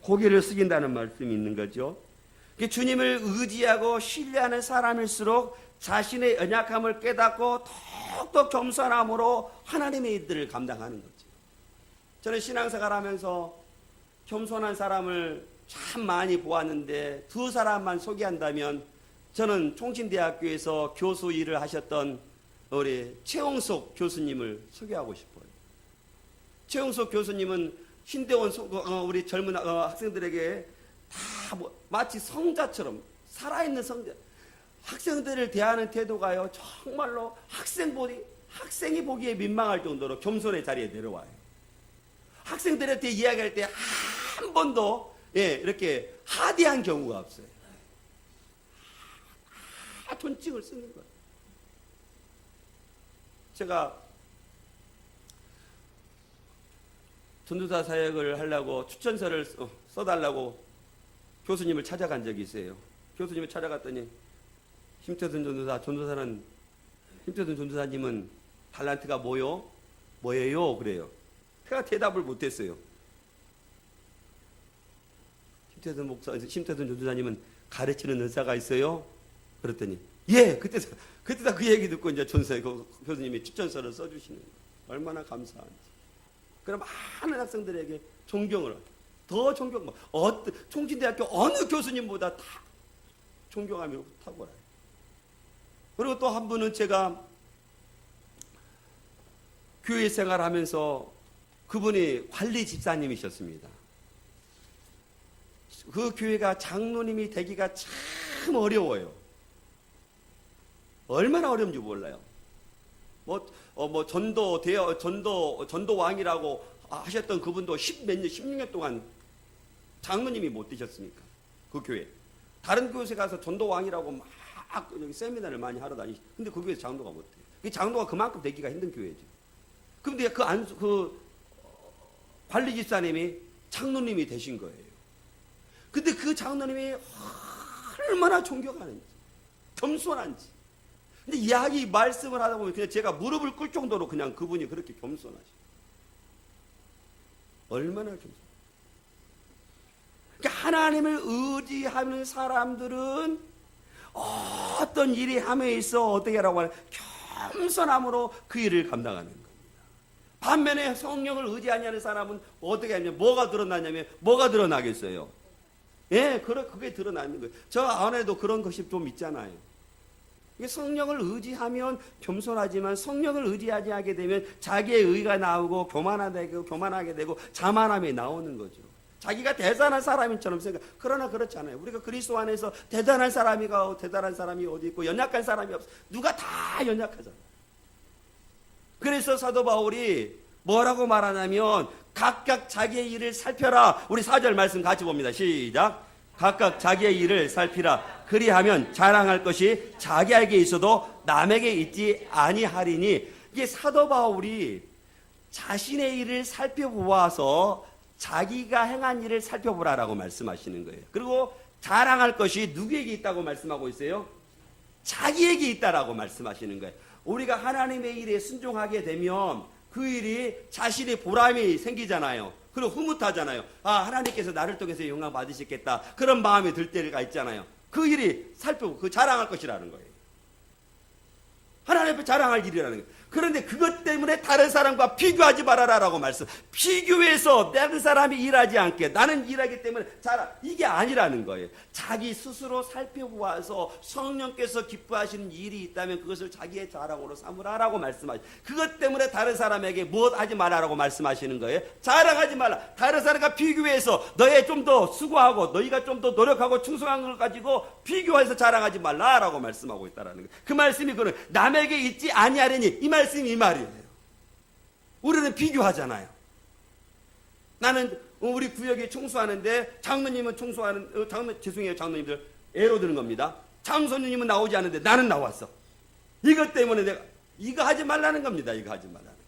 고개를 숙인다는 말씀이 있는 거죠. 주님을 의지하고 신뢰하는 사람일수록 자신의 연약함을 깨닫고 더욱더 겸손함으로 하나님의 일들을 감당하는 거죠. 저는 신앙생활하면서 겸손한 사람을 참 많이 보았는데 두 사람만 소개한다면 저는 총신대학교에서 교수 일을 하셨던 우리 최홍석 교수님을 소개하고 싶어요. 최홍석 교수님은 신대원 우리 젊은 학생들에게 다 마치 성자처럼 살아있는 성자, 학생들을 대하는 태도가요 정말로 학생이 보기에 민망할 정도로 겸손의 자리에 내려와요. 학생들한테 이야기할 때 한 번도 이렇게 하대한 경우가 없어요. 다 존칭을 쓰는 거예요. 제가 전도사 사역을 하려고 추천서를 써달라고 교수님을 찾아간 적이 있어요. 교수님을 찾아갔더니 심태순 전도사님은 달란트가 뭐예요? 그래요. 제가 대답을 못했어요. 심태순 전도사님은 가르치는 의사가 있어요? 그랬더니 예, 그때 다 그 얘기 듣고 이제 교수님이 추천서를 써주시는 거예요. 얼마나 감사한지. 그럼 많은 학생들에게 총진대학교 어느 교수님보다 다 존경하며 탁월해요. 그리고 또 한 분은 제가 교회 생활하면서 그분이 관리 집사님이셨습니다. 그 교회가 장로님이 되기가 참 어려워요. 얼마나 어려운지 몰라요. 전도 왕이라고 하셨던 그분도 16년 동안 장로님이 못 되셨습니까? 그 교회. 다른 교회 가서 전도 왕이라고 막 여기 세미나를 많이 하러 다니시. 근데 그 교회에서 장로가 못 돼요. 그 장로가 그만큼 되기가 힘든 교회죠. 근데 그 관리 집사님이 장로님이 되신 거예요. 근데 그 장로님이 얼마나 존경하는지, 겸손한지. 근데 말씀을 하다 보면 그냥 제가 무릎을 꿇을 정도로 그냥 그분이 그렇게 겸손하시죠. 얼마나 겸손. 그러니까 하나님을 의지하는 사람들은 어떤 일이 함에 있어 어떻게 하라고 하면 겸손함으로 그 일을 감당하는 겁니다. 반면에 성령을 의지하지 않는 사람은 어떻게 하냐면 뭐가 드러나겠어요? 예, 그게 드러나는 거예요. 저 안에도 그런 것이 좀 있잖아요. 성령을 의지하면 겸손하지만 성령을 의지하지 않게 되면 자기의 의가 나오고 교만하게 되고 자만함이 나오는 거죠. 자기가 대단한 사람인처럼 생각. 그러나 그렇지 않아요. 우리가 그리스도 안에서 대단한 사람이 어디 있고 연약한 사람이 없어. 누가 다 연약하잖아요. 그래서 사도 바울이 뭐라고 말하냐면 각각 자기의 일을 살펴라. 우리 4절 말씀 같이 봅니다. 시작. 각각 자기의 일을 살피라. 그리하면 자랑할 것이 자기에게 있어도 남에게 있지 아니하리니. 이게 사도 바울이 자신의 일을 살펴보아서 자기가 행한 일을 살펴보라라고 말씀하시는 거예요. 그리고 자랑할 것이 누구에게 있다고 말씀하고 있어요? 자기에게 있다라고 말씀하시는 거예요. 우리가 하나님의 일에 순종하게 되면 그 일이 자신의 보람이 생기잖아요. 그리고 흐뭇하잖아요. 하나님께서 나를 통해서 영광 받으시겠다. 그런 마음이 들 때가 있잖아요. 그 일이 그 자랑할 것이라는 거예요. 하나님 앞에 자랑할 일이라는 거예요. 그런데 그것 때문에 다른 사람과 비교하지 말아라라고 말씀. 비교해서 다른 사람이 일하지 않게 나는 일하기 때문에 자랑. 이게 아니라는 거예요. 자기 스스로 살펴보아서 성령께서 기뻐하시는 일이 있다면 그것을 자기의 자랑으로 삼으라라고 말씀하시죠. 그것 때문에 다른 사람에게 무엇 하지 말아라고 말씀하시는 거예요. 자랑하지 말라. 다른 사람과 비교해서 너희 좀 더 수고하고 너희가 좀 더 노력하고 충성한 걸 가지고 비교해서 자랑하지 말라라고 말씀하고 있다라는 거예요. 그 말씀이 그는 남에게 있지 아니하리니 이 말씀이 이 말이에요. 우리는 비교하잖아요. 나는 우리 구역에 청소하는데 장로님은 장로님들 애로 드는 겁니다. 장로님은 나오지 않는데 나는 나왔어. 이것 때문에 내가 이거 하지 말라는 겁니다. 이거 하지 말라는 거예요.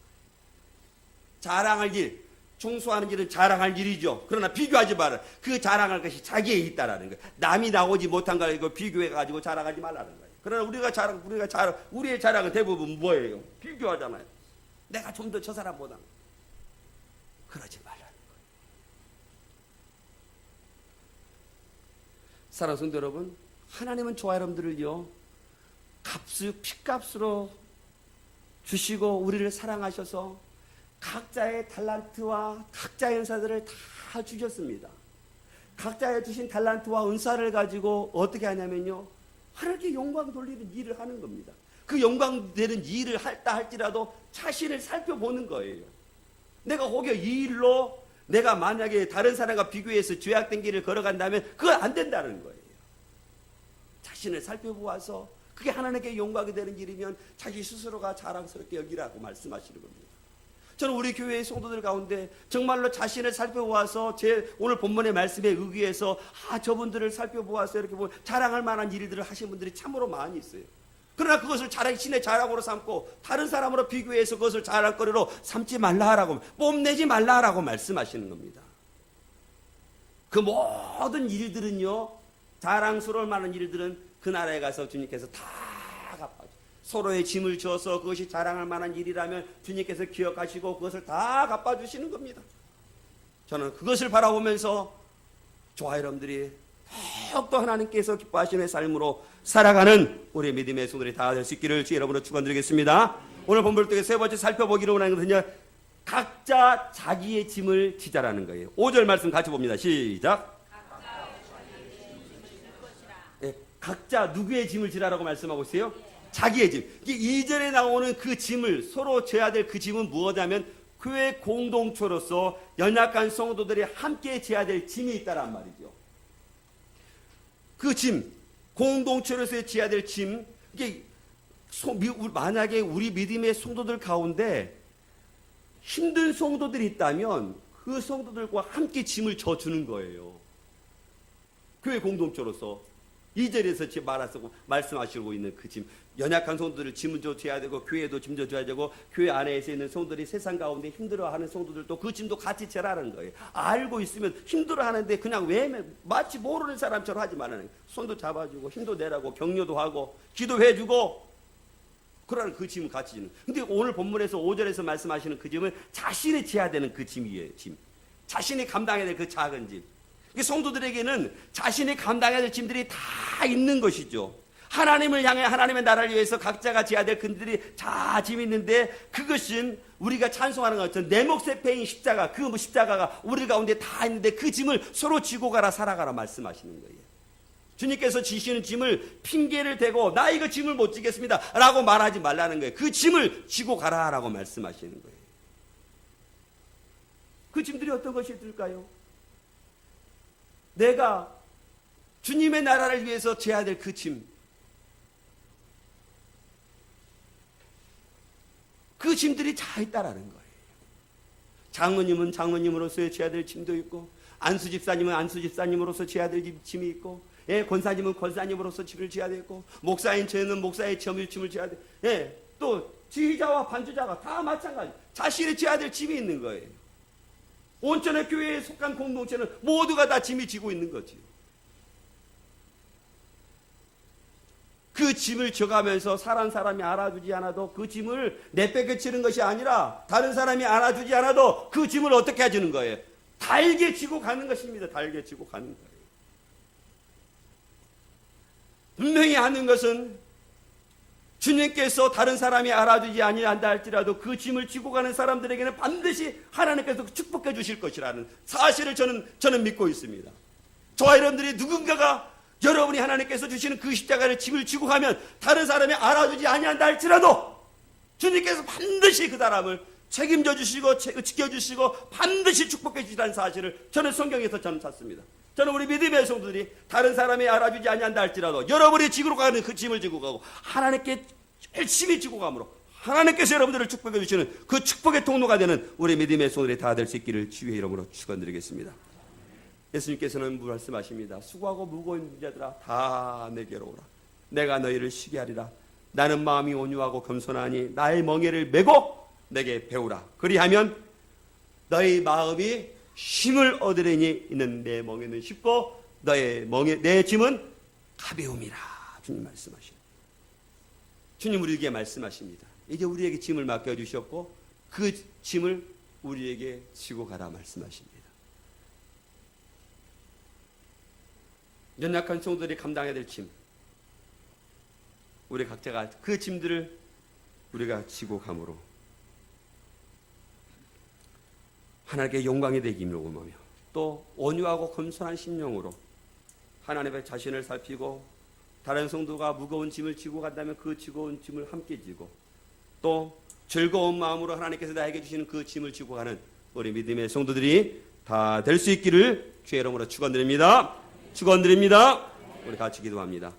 자랑할 일. 청소하는 일은 자랑할 일이죠. 그러나 비교하지 마라. 그 자랑할 것이 자기에 있다라는 거예요. 남이 나오지 못한 걸 이거 비교해 가지고 자랑하지 말라는 거예요. 그러나 우리의 자랑은 대부분 뭐예요? 비교하잖아요. 내가 좀 더 저 사람보다. 그러지 말라는 거예요. 사랑하는 성도 여러분, 하나님은 저와 여러분들을요, 핏값으로 주시고 우리를 사랑하셔서 각자의 달란트와 각자의 은사들을 다 주셨습니다. 각자의 주신 달란트와 은사를 가지고 어떻게 하냐면요, 하나님께 영광 돌리는 일을 하는 겁니다. 그 영광 되는 일을 할다 할지라도 자신을 살펴보는 거예요. 내가 혹여 이 일로 내가 만약에 다른 사람과 비교해서 죄악된 길을 걸어간다면 그건 안 된다는 거예요. 자신을 살펴보아서 그게 하나님께 영광이 되는 일이면 자기 스스로가 자랑스럽게 여기라고 말씀하시는 겁니다. 저는 우리 교회의 성도들 가운데 정말로 자신을 살펴보아서 제 오늘 본문의 말씀에 의기해서 저분들을 살펴보아서 이렇게 자랑할 만한 일들을 하신 분들이 참으로 많이 있어요. 그러나 그것을 신의 자랑으로 삼고 다른 사람으로 비교해서 그것을 자랑거리로 삼지 말라라고, 뽐내지 말라라고 말씀하시는 겁니다. 그 모든 일들은요, 자랑스러울 만한 일들은 그 나라에 가서 주님께서 다 갚아주세요. 서로의 짐을 져서 그것이 자랑할 만한 일이라면 주님께서 기억하시고 그것을 다 갚아주시는 겁니다. 저는 그것을 바라보면서 저와 여러분들이 더욱더 하나님께서 기뻐하시는 삶으로 살아가는 우리 믿음의 성도들이 다 될 수 있기를 주 여러분으로 축원드리겠습니다. 오늘 본문을 통해 세 번째 살펴보기로 원하는 것은요, 각자 자기의 짐을 지자라는 거예요. 5절 말씀 같이 봅니다. 시작. 각자 누구의 짐을 지라라고 말씀하고 있어요? 자기의 짐. 2절에 나오는 그 짐을, 서로 져야 될 그 짐은 무엇이냐면 교회 공동체로서 연약한 성도들이 함께 져야 될 짐이 있다란 말이죠. 그 짐, 공동체로서 져야 될 짐, 이게 만약에 우리 믿음의 성도들 가운데 힘든 성도들이 있다면 그 성도들과 함께 짐을 져주는 거예요. 교회 공동체로서 2절에서 말씀하시고 있는 그 짐, 연약한 성도들을 짐을 져줘야 되고 교회도 짐 져줘야 되고 교회 안에서 있는 성도들이 세상 가운데 힘들어하는 성도들도 그 짐도 같이 져라는 거예요. 알고 있으면 힘들어하는데 그냥 마치 모르는 사람처럼 하지 말라는 거예요. 손도 잡아주고 힘도 내라고 격려도 하고 기도해주고 그러는 그 짐을 같이 지는. 근데 오늘 본문에서 5절에서 말씀하시는 그 짐은 자신이 져야 되는 그 짐이에요. 짐, 자신이 감당해야 될 그 작은 짐. 성도들에게는 자신이 감당해야 될 짐들이 다 있는 것이죠. 하나님을 향해 하나님의 나라를 위해서 각자가 져야 될 근들이 다 짐이 있는데, 그것은 우리가 찬송하는 것처럼 내 몫의 패인 십자가, 그 십자가가 우리 가운데 다 있는데 그 짐을 서로 지고 가라, 살아가라 말씀하시는 거예요. 주님께서 지시는 짐을 핑계를 대고 나 이거 짐을 못 지겠습니다 라고 말하지 말라는 거예요. 그 짐을 지고 가라 라고 말씀하시는 거예요. 그 짐들이 어떤 것일까요? 내가 주님의 나라를 위해서 져야 될 그 짐, 그 짐들이 다 있다라는 거예요. 장로님은 장로님으로서의 져야 될 짐도 있고, 안수 집사님은 안수 집사님으로서 져야 될 짐이 있고, 권사님은 권사님으로서 짐을 져야 되고, 목사인 저는 목사의 짐을 져야 돼. 또 지휘자와 반주자가 다 마찬가지, 자신이 져야 될 짐이 있는 거예요. 온천의 교회에 속한 공동체는 모두가 다 짐이 지고 있는 거지요. 그 짐을 져가면서 사람이 알아주지 않아도 그 짐을 내빼겨치는 것이 아니라, 다른 사람이 알아주지 않아도 그 짐을 어떻게 해주는 거예요? 달게 지고 가는 것입니다. 달게 지고 가는 거예요. 분명히 하는 것은 주님께서 다른 사람이 알아주지 아니한다 할지라도 그 짐을 지고 가는 사람들에게는 반드시 하나님께서 축복해 주실 것이라는 사실을 저는 믿고 있습니다. 저와 여러분들이 누군가가 여러분이 하나님께서 주시는 그 십자가를 짐을 지고 가면 다른 사람이 알아주지 아니한다 할지라도 주님께서 반드시 그 사람을 책임져 주시고 지켜주시고 반드시 축복해 주시라는 사실을 저는 성경에서 찾습니다. 저는 우리 믿음의 성도들이 다른 사람이 알아주지 아니한다 할지라도 여러분이 지고 가는 그 짐을 지고 가고 하나님께 열심히 지고 가므로 하나님께서 여러분들을 축복해 주시는 그 축복의 통로가 되는 우리 믿음의 성도들이 다 될 수 있기를 주의 이름으로 축원드리겠습니다. 예수님께서는 말씀하십니다. 수고하고 무거운 있는 자들아 다 내게로 오라. 내가 너희를 쉬게 하리라. 나는 마음이 온유하고 겸손하니 나의 멍에를 메고 내게 배우라. 그리하면 너희 마음이 힘을 얻으려니 이는 내 멍에는 쉽고 내 짐은 가벼움이라. 주님 말씀하십니다. 주님 우리에게 말씀하십니다. 이제 우리에게 짐을 맡겨주셨고 그 짐을 우리에게 지고 가라 말씀하십니다. 연약한 성도들이 감당해야 될 짐, 우리 각자가 그 짐들을 우리가 지고 감으로 하나님께 영광이 되기를 원하며 또 온유하고 겸손한 심령으로 하나님의 자신을 살피고 다른 성도가 무거운 짐을 지고 간다면 그 무거운 짐을 함께 지고 또 즐거운 마음으로 하나님께서 나에게 주시는 그 짐을 지고 가는 우리 믿음의 성도들이 다 될 수 있기를 주의 이름으로 축원드립니다. 축원드립니다. 우리 같이 기도합니다.